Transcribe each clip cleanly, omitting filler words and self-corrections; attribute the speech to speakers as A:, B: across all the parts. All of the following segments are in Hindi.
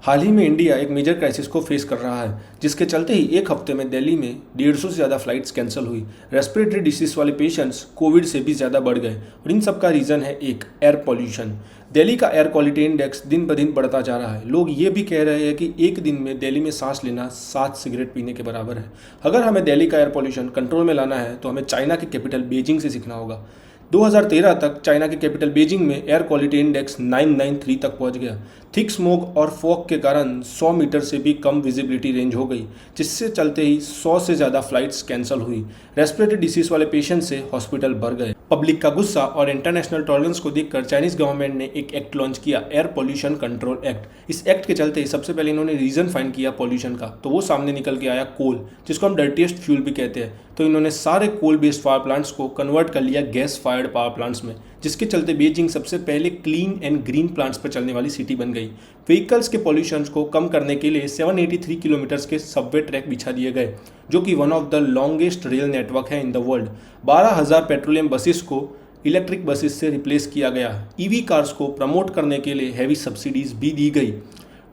A: हाल ही में इंडिया एक मेजर क्राइसिस को फेस कर रहा है, जिसके चलते ही एक हफ्ते में दिल्ली में 150 से ज़्यादा फ्लाइट्स कैंसिल हुई। रेस्पिरेटरी डिसीज वाले पेशेंट्स कोविड से भी ज़्यादा बढ़ गए और इन सब का रीज़न है एक एयर पॉल्यूशन। दिल्ली का एयर क्वालिटी इंडेक्स दिन ब दिन बढ़ता जा रहा है। लोग ये भी कह रहे हैं कि एक दिन में दिल्ली में सांस लेना 7 सिगरेट पीने के बराबर है। अगर हमें दिल्ली का एयर पॉल्यूशन कंट्रोल में लाना है तो हमें चाइना की कैपिटल बीजिंग से सीखना होगा। 2013 तक चाइना के कैपिटल बीजिंग में एयर क्वालिटी इंडेक्स 993 तक पहुंच गया। थिक स्मोक और फॉग के कारण 100 मीटर से भी कम विजिबिलिटी रेंज हो गई, जिससे चलते ही 100 से ज़्यादा फ्लाइट्स कैंसिल हुई। रेस्पिरेटरी डिसीज वाले पेशेंट से हॉस्पिटल भर गए। पब्लिक का गुस्सा और इंटरनेशनल टॉलरेंस को देखकर चाइनीज गवर्नमेंट ने एक एक्ट लॉन्च किया, एयर पॉल्यूशन कंट्रोल एक्ट। इस एक्ट के चलते सबसे पहले इन्होंने रीज़न फाइंड किया पॉल्यूशन का, तो वो सामने निकल के आया कोल, जिसको हम डर्टीएस्ट फ्यूल भी कहते हैं। तो इन्होंने सारे कोल बेस्ड पावर प्लांट्स को कन्वर्ट कर लिया गैस फायर्ड पावर प्लांट्स में, जिसके चलते बीजिंग सबसे पहले क्लीन एंड ग्रीन प्लांट्स पर चलने वाली सिटी बन गई। व्हीकल्स के पॉल्यूशन को कम करने के लिए 783 किलोमीटर्स के सबवे ट्रैक बिछा दिए गए, जो कि one of the longest rail network है in the world. 12,000 petroleum buses को इलेक्ट्रिक बसेस से रिप्लेस किया गया। ईवी कार्स को प्रमोट करने के लिए हैवी सब्सिडीज भी दी गई।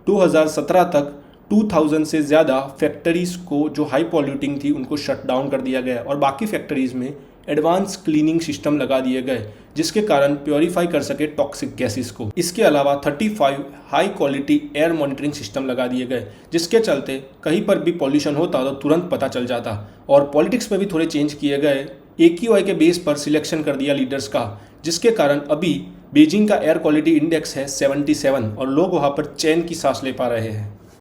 A: 2017 तक 2000 से ज़्यादा फैक्ट्रीज़ को जो हाई पॉल्यूटिंग थी उनको शट डाउन कर दिया गया और बाकी फैक्ट्रीज़ में एडवांस क्लीनिंग सिस्टम लगा दिए गए, जिसके कारण प्योरीफाई कर सके टॉक्सिक गैसेस को। इसके अलावा 35 high quality air monitoring system लगा दिए गए, जिसके चलते कहीं पर भी पॉल्यूशन होता तो तुरंत पता चल जाता। और पॉलिटिक्स में भी थोड़े चेंज किए गए। AQI के बेस पर सिलेक्शन कर दिया लीडर्स का, जिसके कारण अभी बीजिंग का एयर क्वालिटी इंडेक्स है 77 और लोग वहाँ पर चैन की सांस ले पा रहे हैं।